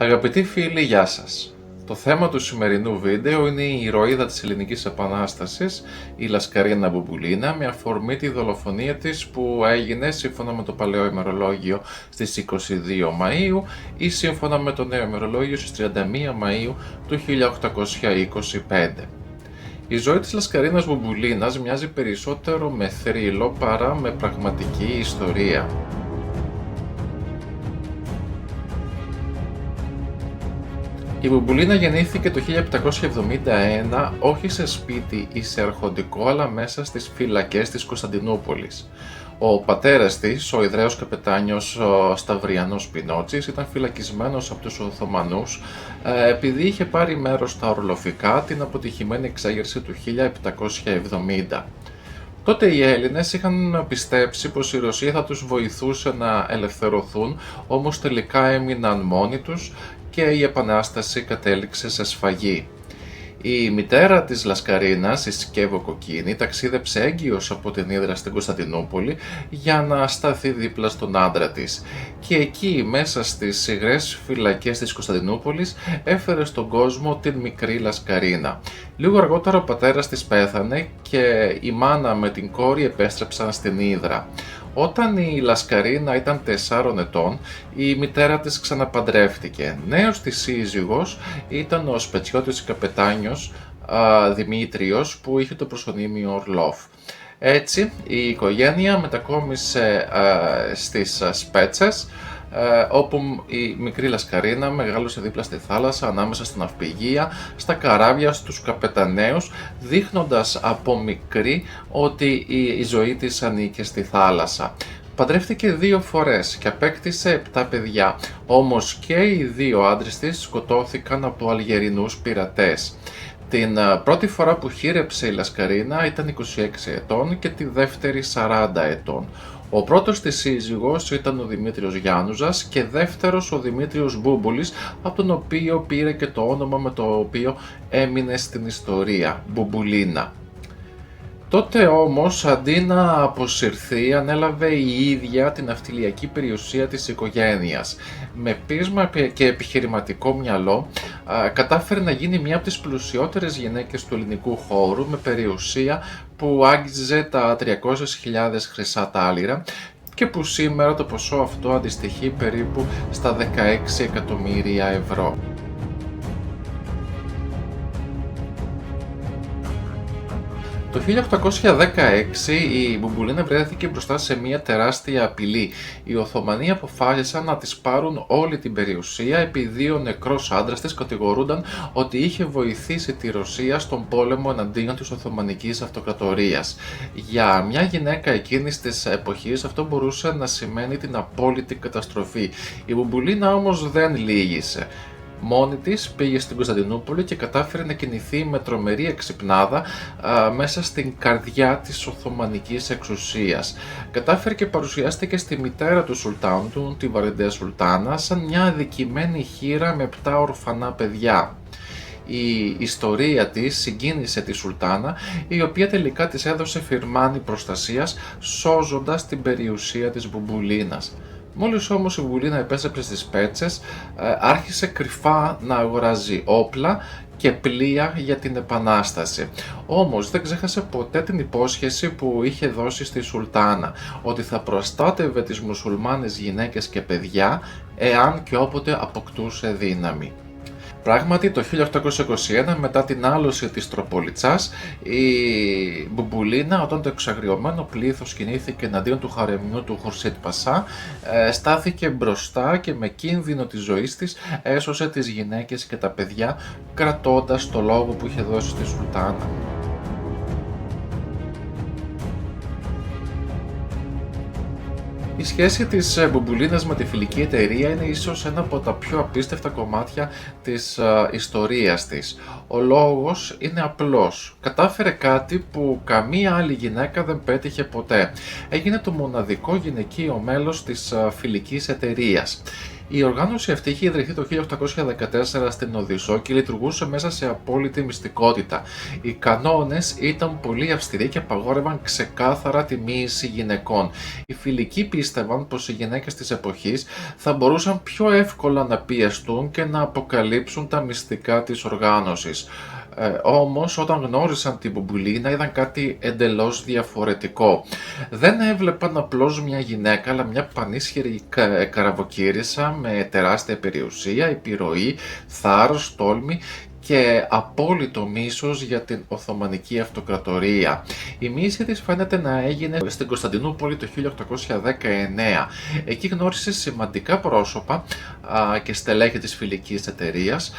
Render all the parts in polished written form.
Αγαπητοί φίλοι, γεια σας. Το θέμα του σημερινού βίντεο είναι η ηρωίδα της Ελληνικής Επανάστασης, η Λασκαρίνα Μπουμπουλίνα, με αφορμή τη δολοφονία της που έγινε σύμφωνα με το παλαιό ημερολόγιο στις 22 Μαΐου ή σύμφωνα με το νέο ημερολόγιο στις 31 Μαΐου του 1825. Η ζωή της Λασκαρίνας Μπουμπουλίνας μοιάζει περισσότερο με θρύλο παρά με πραγματική ιστορία. Η Μπουμπουλίνα γεννήθηκε το 1771 όχι σε σπίτι ή σε αρχοντικό, αλλά μέσα στις φυλακές της Κωνσταντινούπολης. Ο πατέρας της, ο Ιδραίος καπετάνιος Σταυριανός Πινότσης, ήταν φυλακισμένος από τους Οθωμανούς επειδή είχε πάρει μέρος στα ορλοφικά την αποτυχημένη εξέγερση του 1770. Τότε οι Έλληνες είχαν πιστέψει πως η Ρωσία θα τους βοηθούσε να ελευθερωθούν, όμως τελικά έμειναν μόνοι τους και η Επανάσταση κατέληξε σε σφαγή. Η μητέρα της Λασκαρίνας, η Σκεύο Κοκκίνη, ταξίδεψε έγκυος από την Ύδρα στην Κωνσταντινούπολη για να σταθεί δίπλα στον άντρα της και εκεί μέσα στις υγρές φυλακές της Κωνσταντινούπολης έφερε στον κόσμο την μικρή Λασκαρίνα. Λίγο αργότερα ο πατέρας της πέθανε και η μάνα με την κόρη επέστρεψαν στην Ύδρα. Όταν η Λασκαρίνα ήταν 4 ετών, η μητέρα της ξαναπαντρεύτηκε. Νέος της σύζυγος ήταν ο σπετσιώτης καπετάνιος Δημήτριος, που είχε το προσωνύμιο Ορλόφ. Έτσι η οικογένεια μετακόμισε στις Σπέτσες, όπου η μικρή Λασκαρίνα μεγάλωσε δίπλα στη θάλασσα, ανάμεσα στα ναυπηγεία, στα καράβια, στους καπεταναίους, δείχνοντας από μικρή ότι η ζωή της ανήκε στη θάλασσα. Παντρεύτηκε 2 φορές και απέκτησε 7 παιδιά, όμως και οι 2 άντρες της σκοτώθηκαν από Αλγερινούς πειρατές. Την πρώτη φορά που χείρεψε η Λασκαρίνα ήταν 26 ετών και τη δεύτερη 40 ετών. Ο πρώτος της σύζυγος ήταν ο Δημήτριος Γιάννουζας και δεύτερος ο Δημήτριος Μπούμπουλης, από τον οποίο πήρε και το όνομα με το οποίο έμεινε στην ιστορία, Μπουμπουλίνα. Τότε όμως, αντί να αποσυρθεί, ανέλαβε η ίδια την ναυτιλιακή περιουσία της οικογένειας. Με πείσμα και επιχειρηματικό μυαλό, κατάφερε να γίνει μια από τις πλουσιότερες γυναίκες του ελληνικού χώρου, με περιουσία που άγγιζε τα 300.000 χρυσά τάλιρα και που σήμερα το ποσό αυτό αντιστοιχεί περίπου στα 16 εκατομμύρια ευρώ. Το 1816 η Μπουμπουλίνα βρέθηκε μπροστά σε μια τεράστια απειλή. Οι Οθωμανοί αποφάσισαν να της πάρουν όλη την περιουσία επειδή ο νεκρός άντρας της κατηγορούνταν ότι είχε βοηθήσει τη Ρωσία στον πόλεμο εναντίον της Οθωμανικής Αυτοκρατορίας. Για μια γυναίκα εκείνης της εποχής αυτό μπορούσε να σημαίνει την απόλυτη καταστροφή. Η Μπουμπουλίνα όμως δεν λύγησε. Μόνη της πήγε στην Κωνσταντινούπολη και κατάφερε να κινηθεί με τρομερή εξυπνάδα μέσα στην καρδιά της Οθωμανικής εξουσίας. Κατάφερε και παρουσιάστηκε στη μητέρα του Σουλτάνου, τη Βαλεντέ Σουλτάνα, σαν μια αδικημένη χήρα με 7 ορφανά παιδιά. Η ιστορία της συγκίνησε τη Σουλτάνα, η οποία τελικά της έδωσε φιρμάνι προστασίας, σώζοντας την περιουσία της Μπουμπουλίνας. Μόλις όμως η Μπουμπουλίνα επέστρεψε στις Σπέτσες, άρχισε κρυφά να αγοράζει όπλα και πλοία για την Επανάσταση. Όμως δεν ξέχασε ποτέ την υπόσχεση που είχε δώσει στη Σουλτάνα, ότι θα προστάτευε τις μουσουλμάνες γυναίκες και παιδιά εάν και όποτε αποκτούσε δύναμη. Πράγματι, το 1821, μετά την άλωση της Τροπολιτσάς, η Μπουμπουλίνα, όταν το εξαγριωμένο πλήθος κινήθηκε εναντίον του χαρεμιού του Χουρσίτ Πασά, στάθηκε μπροστά και με κίνδυνο της ζωής της έσωσε τις γυναίκες και τα παιδιά, κρατώντας το λόγο που είχε δώσει στη Σουλτάνα. Η σχέση της Μπουμπουλίνας με τη φιλική εταιρεία είναι ίσως ένα από τα πιο απίστευτα κομμάτια της ιστορίας της. Ο λόγος είναι απλός. Κατάφερε κάτι που καμία άλλη γυναίκα δεν πέτυχε ποτέ. Έγινε το μοναδικό γυναικείο μέλος της φιλικής εταιρείας. Η οργάνωση αυτή είχε ιδρυθεί το 1814 στην Οδυσσό και λειτουργούσε μέσα σε απόλυτη μυστικότητα. Οι κανόνες ήταν πολύ αυστηροί και απαγόρευαν ξεκάθαρα τη μοίηση γυναικών. Οι φιλικοί πίστευαν πως οι γυναίκες της εποχής θα μπορούσαν πιο εύκολα να πιεστούν και να αποκαλύψουν τα μυστικά της οργάνωσης. Όμως όταν γνώρισαν την Μπουμπουλίνα είδαν κάτι εντελώς διαφορετικό. Δεν έβλεπαν απλώς μια γυναίκα, αλλά μια πανίσχυρη καραβοκύρισα με τεράστια περιουσία, επιρροή, θάρρος, τόλμη και απόλυτο μίσος για την Οθωμανική Αυτοκρατορία. Η μοίηση της φαίνεται να έγινε στην Κωνσταντινούπολη το 1819. Εκεί γνώρισε σημαντικά πρόσωπα και στελέχη της φιλικής εταιρείας,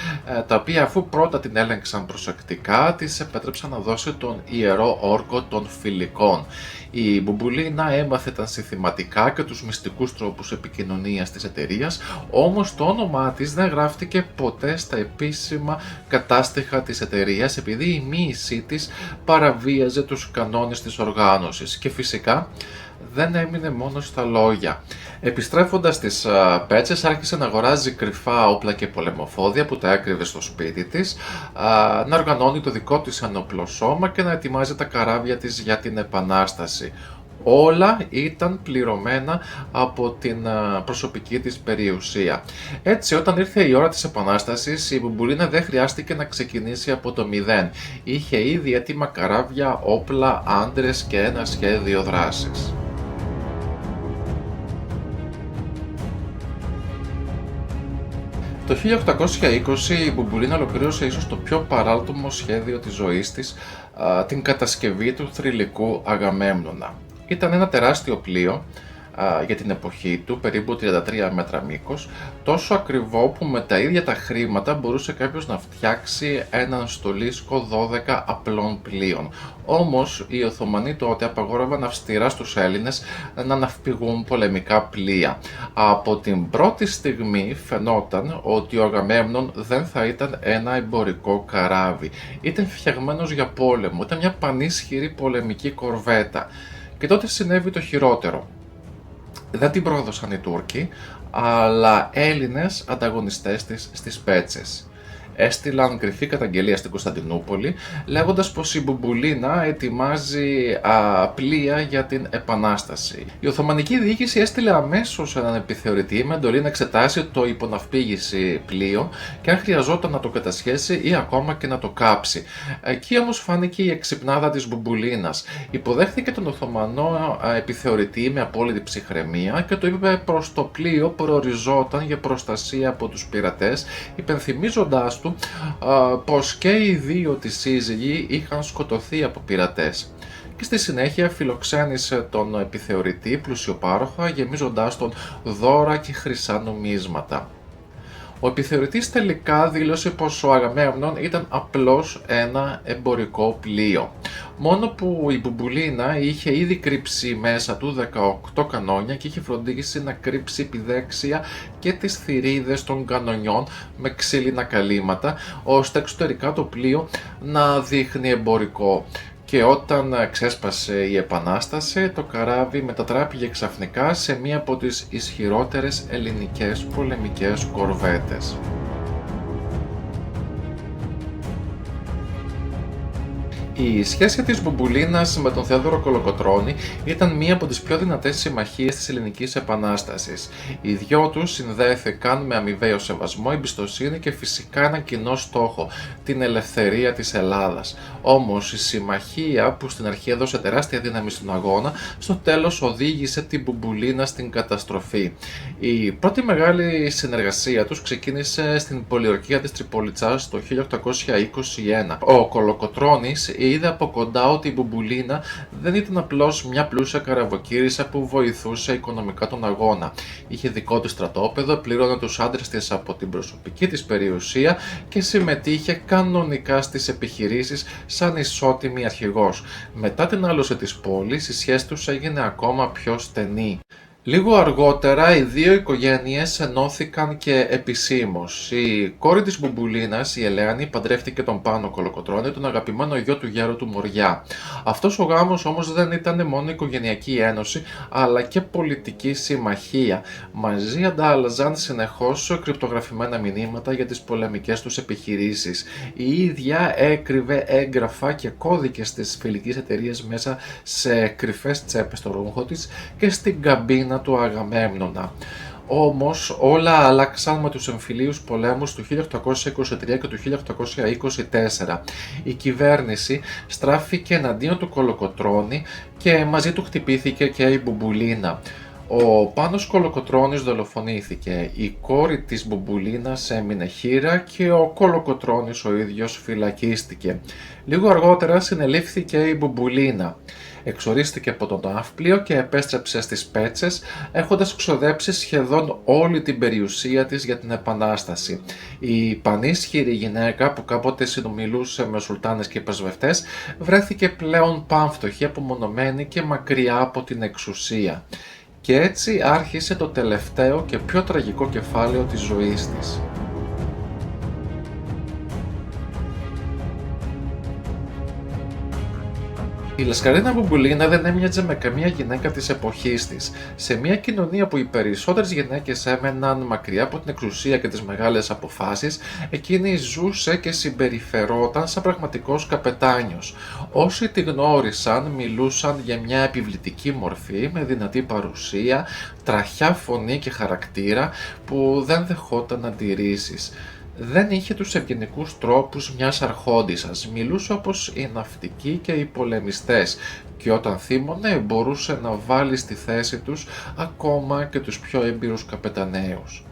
τα οποία αφού πρώτα την έλεγξαν προσεκτικά, της επέτρεψαν να δώσει τον ιερό όρκο των φιλικών. Η Μπουμπουλίνα έμαθε τα συνθηματικά και τους μυστικούς τρόπους επικοινωνίας της εταιρείας, όμως το όνομά της δεν γράφτηκε ποτέ στα επίσημα κατάστοιχα της εταιρείας, επειδή η μοίησή της παραβίαζε τους κανόνες της οργάνωσης και φυσικά δεν έμεινε μόνο στα λόγια. Επιστρέφοντας στις Πέτσες, άρχισε να αγοράζει κρυφά όπλα και πολεμοφόδια που τα έκρυβε στο σπίτι της, να οργανώνει το δικό της ενόπλο σώμα και να ετοιμάζει τα καράβια της για την Επανάσταση. Όλα ήταν πληρωμένα από την προσωπική της περιουσία. Έτσι, όταν ήρθε η ώρα της Επανάστασης, η Μπουμπουλίνα δεν χρειάστηκε να ξεκινήσει από το μηδέν. Είχε ήδη έτοιμα καράβια, όπλα, άντρες και ένα σχέδιο δράσης. Το 1820 η Μπουμπουλίνα ολοκλήρωσε ίσως το πιο παράλτωμο σχέδιο της ζωής της, την κατασκευή του θρυλικού Αγαμέμνονα. Ήταν ένα τεράστιο πλοίο για την εποχή του, περίπου 33 μέτρα μήκος, τόσο ακριβό που με τα ίδια τα χρήματα μπορούσε κάποιος να φτιάξει έναν στολίσκο 12 απλών πλοίων. Όμως οι Οθωμανοί τότε απαγόρευαν αυστηρά στους Έλληνες να ναυπηγούν πολεμικά πλοία. Από την πρώτη στιγμή φαινόταν ότι ο Αγαμέμνων δεν θα ήταν ένα εμπορικό καράβι. Ήταν φτιαγμένος για πόλεμο, ήταν μια πανίσχυρη πολεμική κορβέτα. Και τότε συνέβη το χειρότερο. Δεν την πρόδωσαν οι Τούρκοι, αλλά Έλληνες ανταγωνιστές της στις Πέτσες. Έστειλαν κρυφή καταγγελία στην Κωνσταντινούπολη, λέγοντας πως η Μπουμπουλίνα ετοιμάζει πλοία για την Επανάσταση. Η Οθωμανική διοίκηση έστειλε αμέσως έναν επιθεωρητή με εντολή να εξετάσει το υποναυπήγηση πλοίο και αν χρειαζόταν να το κατασχέσει ή ακόμα και να το κάψει. Εκεί όμως φάνηκε η εξυπνάδα της Μπουμπουλίνας. Υποδέχθηκε τον Οθωμανό επιθεωρητή με απόλυτη ψυχραιμία και το είπε πως το πλοίο προοριζόταν για προστασία από τους πειρατές, υπενθυμίζοντας του πως και οι δύο της σύζυγοι είχαν σκοτωθεί από πειρατές. Και στη συνέχεια φιλοξένησε τον επιθεωρητή πλουσιοπάροχα, γεμίζοντάς τον δώρα και χρυσά νομίσματα. Ο επιθεωρητής τελικά δήλωσε πως ο Αγαμέμνων ήταν απλώς ένα εμπορικό πλοίο. Μόνο που η Μπουμπουλίνα είχε ήδη κρύψει μέσα του 18 κανόνια και είχε φροντίσει να κρύψει επιδέξια και τις θηρίδες των κανονιών με ξύλινα καλύματα, ώστε εξωτερικά το πλοίο να δείχνει εμπορικό. Και όταν ξέσπασε η Επανάσταση, το καράβι μετατράπηκε ξαφνικά σε μία από τις ισχυρότερες ελληνικές πολεμικές κορβέτες. Η σχέση της Μπουμπουλίνας με τον Θεόδωρο Κολοκοτρώνη ήταν μία από τις πιο δυνατές συμμαχίες της Ελληνικής Επανάστασης. Οι δυο τους συνδέθηκαν με αμοιβαίο σεβασμό, εμπιστοσύνη και φυσικά έναν κοινό στόχο, την ελευθερία της Ελλάδας. Όμως η συμμαχία, που στην αρχή έδωσε τεράστια δύναμη στον αγώνα, στο τέλος οδήγησε την Μπουμπουλίνα στην καταστροφή. Η πρώτη μεγάλη συνεργασία τους ξεκίνησε στην πολιορκία της Τριπολιτσάς το 1821. Ο Κολοκοτρώνης είδε από κοντά ότι η Μπουμπουλίνα δεν ήταν απλώς μια πλούσια καραβοκύρισα που βοηθούσε οικονομικά τον αγώνα. Είχε δικό της στρατόπεδο, πλήρωνε τους άντρες της από την προσωπική της περιουσία και συμμετείχε κανονικά στις επιχειρήσεις σαν ισότιμη αρχηγός. Μετά την άλωση της πόλης, η σχέση τους έγινε ακόμα πιο στενή. Λίγο αργότερα οι δύο οικογένειες ενώθηκαν και επισήμως. Η κόρη της Μπουμπουλίνας, η Ελένη, παντρεύτηκε τον Πάνο Κολοκοτρώνη, τον αγαπημένο γιο του γέρου του Μοριά. Αυτός ο γάμος όμως δεν ήταν μόνο οικογενειακή ένωση, αλλά και πολιτική συμμαχία. Μαζί αντάλλαζαν συνεχώς κρυπτογραφημένα μηνύματα για τις πολεμικές τους επιχειρήσεις. Η ίδια έκρυβε έγγραφα και κώδικες της φιλικής εταιρείας μέσα σε κρυφές τσέπες στο ρούχο της και στην καμπίνα του Αγαμέμνονα. Όμως όλα άλλαξαν με τους εμφυλίους πολέμους του 1823 και του 1824. Η κυβέρνηση στράφηκε εναντίον του Κολοκοτρώνη και μαζί του χτυπήθηκε και η Μπουμπουλίνα. Ο Πάνος Κολοκοτρώνης δολοφονήθηκε, η κόρη της Μπουμπουλίνας έμεινε χήρα και ο Κολοκοτρώνης ο ίδιος φυλακίστηκε. Λίγο αργότερα συνελήφθηκε η Μπουμπουλίνα. Εξορίστηκε από το ναύπλιο και επέστρεψε στις Πέτσες, έχοντας ξοδέψει σχεδόν όλη την περιουσία της για την Επανάσταση. Η πανίσχυρη γυναίκα που κάποτε συνομιλούσε με σουλτάνες και πρεσβευτές βρέθηκε πλέον πάμφτωχη, απομονωμένη και μακριά από την εξουσία. Και έτσι άρχισε το τελευταίο και πιο τραγικό κεφάλαιο της ζωής της. Η Λασκαρίνα Μπουμπουλίνα δεν έμοιαζε με καμία γυναίκα της εποχής της. Σε μια κοινωνία που οι περισσότερες γυναίκες έμεναν μακριά από την εξουσία και τις μεγάλες αποφάσεις, εκείνη ζούσε και συμπεριφερόταν σαν πραγματικός καπετάνιος. Όσοι τη γνώρισαν μιλούσαν για μια επιβλητική μορφή με δυνατή παρουσία, τραχιά φωνή και χαρακτήρα που δεν δεχόταν αντιρρήσεις. Δεν είχε τους ευγενικούς τρόπους μιας αρχόντισσας, μιλούσε όπως οι ναυτικοί και οι πολεμιστές και όταν θύμωνε μπορούσε να βάλει στη θέση τους ακόμα και τους πιο έμπειρους καπεταναίους.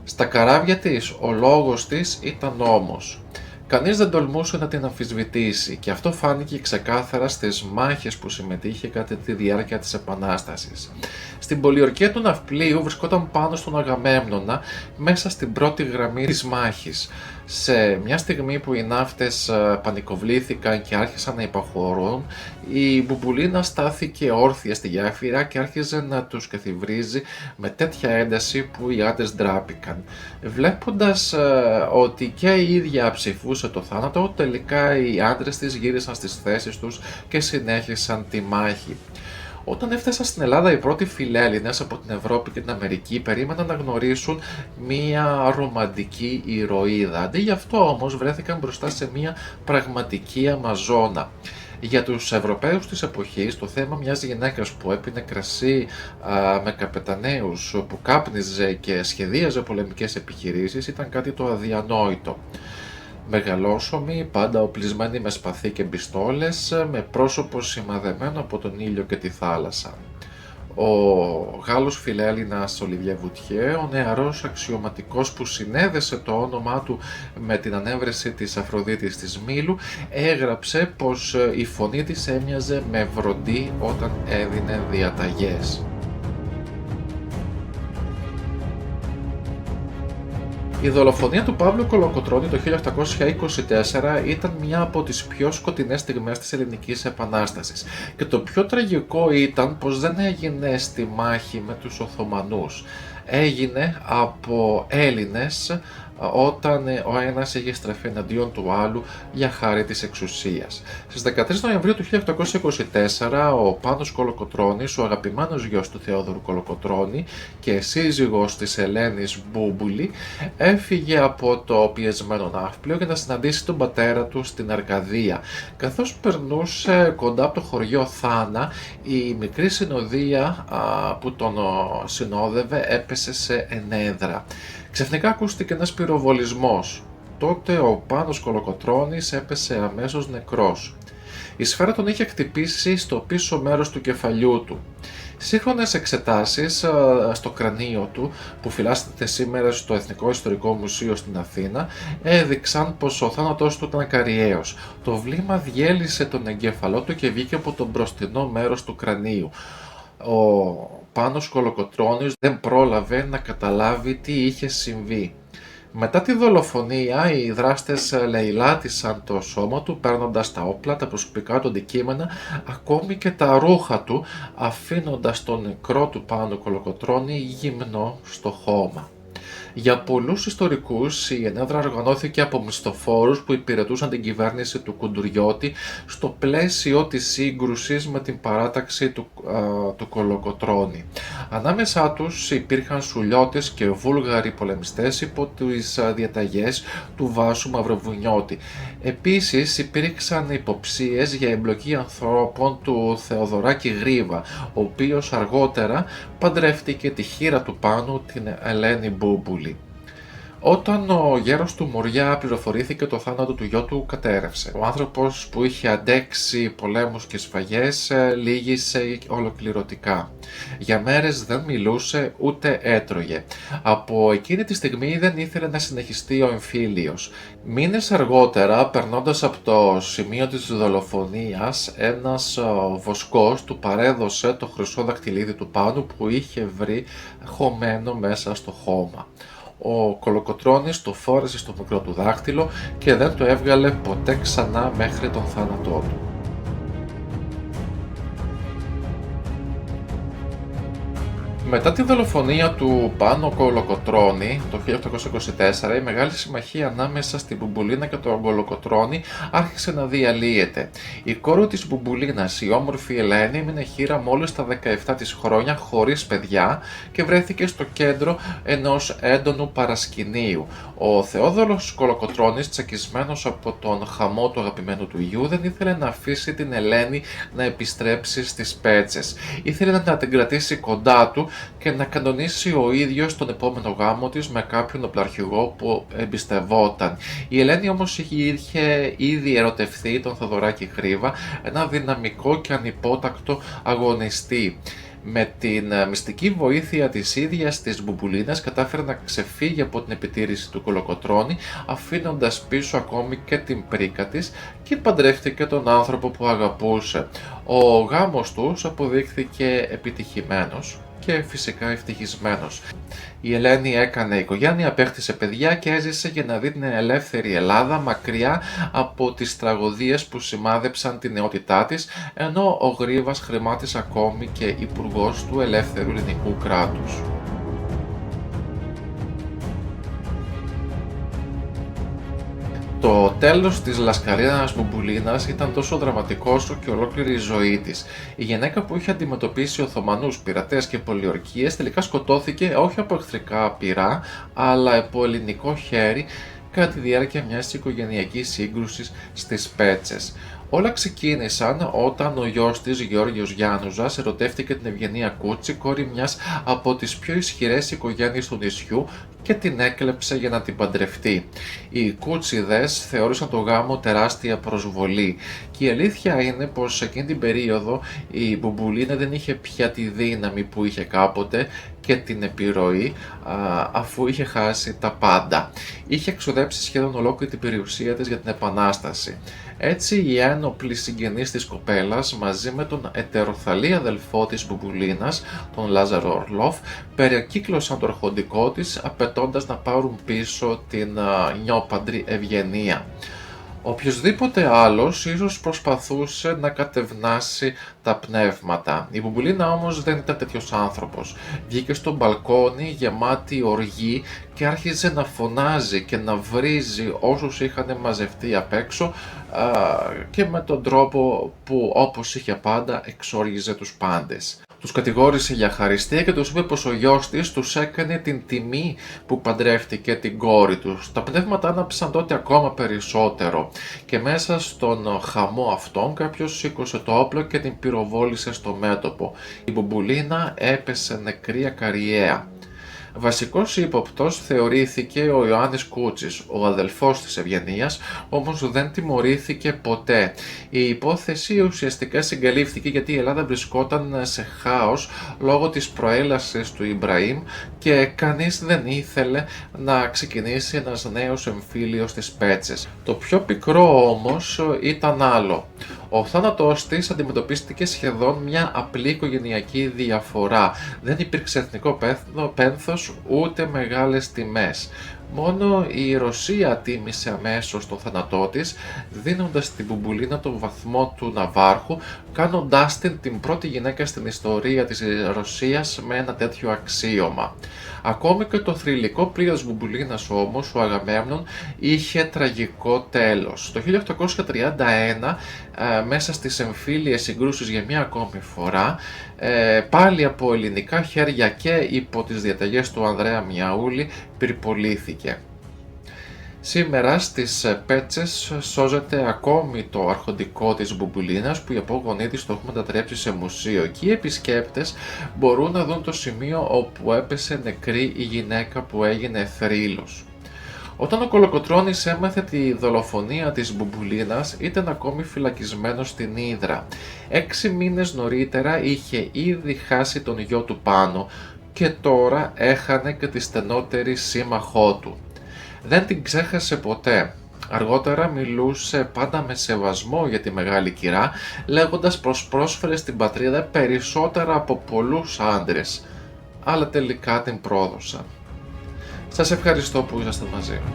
Στα καράβια της ο λόγος της ήταν νόμος. Κανείς δεν τολμούσε να την αμφισβητήσει και αυτό φάνηκε ξεκάθαρα στις μάχες που συμμετείχε κατά τη διάρκεια της Επανάστασης. Στην πολιορκία του ναυπλίου βρισκόταν πάνω στον Αγαμέμνονα μέσα στην πρώτη γραμμή της μάχης. Σε μια στιγμή που οι ναύτες πανικοβλήθηκαν και άρχισαν να υπαχωρούν, η Μπουμπουλίνα στάθηκε όρθια στη γέφυρα και άρχιζε να τους καθιβρίζει με τέτοια ένταση που οι άντρες ντράπηκαν. Βλέποντας ότι και η ίδια ψηφούσε το θάνατο, τελικά οι άντρες της γύρισαν στις θέσεις τους και συνέχισαν τη μάχη. Όταν έφτασαν στην Ελλάδα οι πρώτοι φιλέλληνες από την Ευρώπη και την Αμερική περίμεναν να γνωρίσουν μία ρομαντική ηρωίδα. Αντί γι' αυτό όμως βρέθηκαν μπροστά σε μία πραγματική Αμαζόνα. Για τους Ευρωπαίους της εποχής το θέμα μιας γυναίκας που έπινε κρασί με καπεταναίους, που κάπνιζε και σχεδίαζε πολεμικές επιχειρήσεις ήταν κάτι το αδιανόητο. Μεγαλόσωμοι, πάντα οπλισμένοι με σπαθί και πιστόλες, με πρόσωπο σημαδεμένο από τον ήλιο και τη θάλασσα. Ο Γάλλος φιλέλληνας Ολιβιέ Βουτιέ, ο νεαρός αξιωματικός που συνέδεσε το όνομά του με την ανέβρεση της Αφροδίτης της Μήλου, έγραψε πως η φωνή της έμοιαζε με βροντί όταν έδινε διαταγές. Η δολοφονία του Παύλου Κολοκοτρώνη το 1824 ήταν μια από τις πιο σκοτεινές στιγμές της Ελληνικής Επανάστασης και το πιο τραγικό ήταν πως δεν έγινε στη μάχη με τους Οθωμανούς. Έγινε από Έλληνες όταν ο ένας είχε στραφεί εναντίον του άλλου για χάρη της εξουσίας. Στις 13 Νοεμβρίου του 1824 ο Πάνος Κολοκοτρώνης, ο αγαπημένος γιος του Θεόδωρου Κολοκοτρώνη και σύζυγος της Ελένης Μπούμπουλη, έφυγε από το πιεσμένο ναύπλιο για να συναντήσει τον πατέρα του στην Αρκαδία. Καθώς περνούσε κοντά από το χωριό Θάνα, η μικρή συνοδεία που τον συνόδευε έπεσε σε ενέδρα. Ξαφνικά ακούστηκε ένας πυροβολισμός. Τότε ο Πάνος Κολοκοτρώνης έπεσε αμέσως νεκρός. Η σφαίρα τον είχε χτυπήσει στο πίσω μέρος του κεφαλιού του. Σύγχρονες εξετάσεις στο κρανίο του, που φυλάσσεται σήμερα στο Εθνικό Ιστορικό Μουσείο στην Αθήνα, έδειξαν πως ο θάνατός του ήταν ακαριαίος. Το βλήμα διέλυσε τον εγκέφαλό του και βγήκε από το μπροστινό μέρος του κρανίου. Ο Πάνος Κολοκοτρώνης δεν πρόλαβε να καταλάβει τι είχε συμβεί. Μετά τη δολοφονία, οι δράστες λαιλάτισαν το σώμα του, παίρνοντας τα όπλα, τα προσωπικά του αντικείμενα, ακόμη και τα ρούχα του, αφήνοντας τον νεκρό του Πάνου Κολοκοτρώνη γυμνό στο χώμα. Για πολλούς ιστορικούς, η ενέδρα οργανώθηκε από μισθοφόρους που υπηρετούσαν την κυβέρνηση του Κουντουριώτη στο πλαίσιο της σύγκρουσης με την παράταξη του Κολοκοτρώνη. Ανάμεσά τους υπήρχαν Σουλιώτες και Βούλγαροι πολεμιστές υπό τις διαταγές του Βάσου Μαυροβουνιώτη. Επίσης υπήρξαν υποψίες για εμπλοκή ανθρώπων του Θεοδωράκη Γρίβα, ο οποίος αργότερα παντρεύτηκε τη χήρα του Πάνου, την Ελένη Μπούμπουλη. Όταν ο γέρος του Μοριά πληροφορήθηκε το θάνατο του γιού του, κατέρευσε. Ο άνθρωπος που είχε αντέξει πολέμους και σφαγές λύγησε ολοκληρωτικά. Για μέρες δεν μιλούσε ούτε έτρωγε. Από εκείνη τη στιγμή δεν ήθελε να συνεχιστεί ο εμφύλιος. Μήνες αργότερα, περνώντας από το σημείο της δολοφονίας, ένας βοσκός του παρέδωσε το χρυσό δακτυλίδι του Πάνου που είχε βρει χωμένο μέσα στο χώμα. Ο Κολοκοτρώνης το φόρεσε στο μικρό του δάχτυλο και δεν το έβγαλε ποτέ ξανά μέχρι τον θάνατό του. Μετά τη δολοφονία του Πάνου Κολοκοτρώνη το 1824, η μεγάλη συμμαχία ανάμεσα στην Μπουμπουλίνα και τον Κολοκοτρώνη άρχισε να διαλύεται. Η κόρη της Μπουμπουλίνας, η όμορφη Ελένη, έμεινε χήρα μόλις τα 17 της χρόνια χωρίς παιδιά και βρέθηκε στο κέντρο ενός έντονου παρασκηνίου. Ο Θεόδωρος Κολοκοτρώνης, τσακισμένος από τον χαμό του αγαπημένου του γιου, δεν ήθελε να αφήσει την Ελένη να επιστρέψει στις Πέτσες. Ήθελε να την κρατήσει κοντά του και να κανονίσει ο ίδιος τον επόμενο γάμο της με κάποιον οπλαρχηγό που εμπιστευόταν. Η Ελένη όμως είχε ήδη ερωτευθεί τον Θεοδωράκη Γρίβα, ένα δυναμικό και ανυπότακτο αγωνιστή. Με την μυστική βοήθεια της ίδιας της Μπουμπουλίνας κατάφερε να ξεφύγει από την επιτήρηση του Κολοκοτρώνη, αφήνοντας πίσω ακόμη και την πρίκα της, και παντρεύτηκε τον άνθρωπο που αγαπούσε. Ο γάμος τους αποδείχθηκε επιτυχημένος και φυσικά ευτυχισμένος. Η Ελένη έκανε οικογένεια, απέκτησε παιδιά και έζησε για να δει την ελεύθερη Ελλάδα μακριά από τις τραγωδίες που σημάδεψαν την νεότητά της, ενώ ο Γρίβας χρημάτισε ακόμη και υπουργός του ελεύθερου ελληνικού κράτους. Το τέλος της Λασκαρίνας Μπουμπουλίνας ήταν τόσο δραματικό όσο και ολόκληρη η ζωή της. Η γυναίκα που είχε αντιμετωπίσει Οθωμανούς, πειρατές και πολιορκίες τελικά σκοτώθηκε όχι από εχθρικά πυρά, αλλά από ελληνικό χέρι κατά τη διάρκεια μιας οικογενειακής σύγκρουσης στις Πέτσες. Όλα ξεκίνησαν όταν ο γιος της, Γεώργιος Γιάννουζας, ερωτεύτηκε την Ευγενία Κούτσι, κόρη μιας από τις πιο ισχυρές οικογένειες του νησιού, και την έκλεψε για να την παντρευτεί. Οι Κούτσιδες θεώρησαν το γάμο τεράστια προσβολή και η αλήθεια είναι πως εκείνη την περίοδο η Μπουμπουλίνα δεν είχε πια τη δύναμη που είχε κάποτε και την επιρροή, αφού είχε χάσει τα πάντα. Είχε εξοδέψει σχεδόν ολόκληρη την περιουσία της για την Επανάσταση. Έτσι, οι ένοπλοι συγγενείς της κοπέλας, μαζί με τον ετεροθαλή αδελφό της Μπουμπουλίνας, τον Λάζαρο Ορλόφ, περικύκλωσαν το αρχοντικό της, απαιτώντας να πάρουν πίσω την νιόπαντρη Ευγενία. Οποιοσδήποτε άλλος ίσως προσπαθούσε να κατευνάσει τα πνεύματα. Η Μπουμπουλίνα όμως δεν ήταν τέτοιος άνθρωπος. Βγήκε στο μπαλκόνι γεμάτη οργή και άρχιζε να φωνάζει και να βρίζει όσους είχαν μαζευτεί απ' έξω, και με τον τρόπο που, όπως είχε πάντα, εξόργιζε τους πάντες. Τους κατηγόρησε για αχαριστία και τους είπε πως ο γιος της τους έκανε την τιμή που παντρεύτηκε την κόρη τους. Τα πνεύματα άναψαν τότε ακόμα περισσότερο και μέσα στον χαμό αυτόν κάποιος σήκωσε το όπλο και την πυροβόλησε στο μέτωπο. Η Μπουμπουλίνα έπεσε νεκρή ακαριέα. Βασικός ύποπτος θεωρήθηκε ο Ιωάννης Κούτσης, ο αδελφός της Ευγενίας, όμως δεν τιμωρήθηκε ποτέ. Η υπόθεση ουσιαστικά συγκαλύφθηκε γιατί η Ελλάδα βρισκόταν σε χάος λόγω της προέλασης του Ιμπραήμ και κανείς δεν ήθελε να ξεκινήσει ένας νέος εμφύλιος στις Πέτσες. Το πιο πικρό όμως ήταν άλλο. Ο θάνατός της αντιμετωπίστηκε σχεδόν μια απλή οικογενειακή διαφορά. Δεν υπήρξε εθνικό πένθος ούτε μεγάλες τιμές. Μόνο η Ρωσία τίμησε αμέσως τον θάνατό της, δίνοντας στην Μπουμπουλίνα τον βαθμό του ναυάρχου, κάνοντάς την πρώτη γυναίκα στην ιστορία της Ρωσίας με ένα τέτοιο αξίωμα. Ακόμη και το θρυλικό πλοίο της Μπουμπουλίνας όμως, ο Αγαμέμνων, είχε τραγικό τέλος. Το 1831, μέσα στις εμφύλιες συγκρούσεις για μία ακόμη φορά, πάλι από ελληνικά χέρια και υπό τις διαταγές του Ανδρέα Μιαούλη, πυρπολήθηκε. Σήμερα στις Πέτσες σώζεται ακόμη το αρχοντικό της Μπουμπουλίνας που οι απόγονοί της το έχουν μετατρέψει σε μουσείο και οι επισκέπτες μπορούν να δουν το σημείο όπου έπεσε νεκρή η γυναίκα που έγινε θρύλος. Όταν ο Κολοκοτρώνης έμαθε τη δολοφονία της Μπουμπουλίνας ήταν ακόμη φυλακισμένος στην Ύδρα. 6 μήνες νωρίτερα είχε ήδη χάσει τον γιο του Πάνο και τώρα έχανε και τη στενότερη σύμμαχό του. Δεν την ξέχασε ποτέ. Αργότερα μιλούσε πάντα με σεβασμό για τη μεγάλη κυρά, λέγοντας πως πρόσφερε στην πατρίδα περισσότερα από πολλούς άντρες, αλλά τελικά την πρόδωσαν. Σας ευχαριστώ που ήσασταν μαζί μου.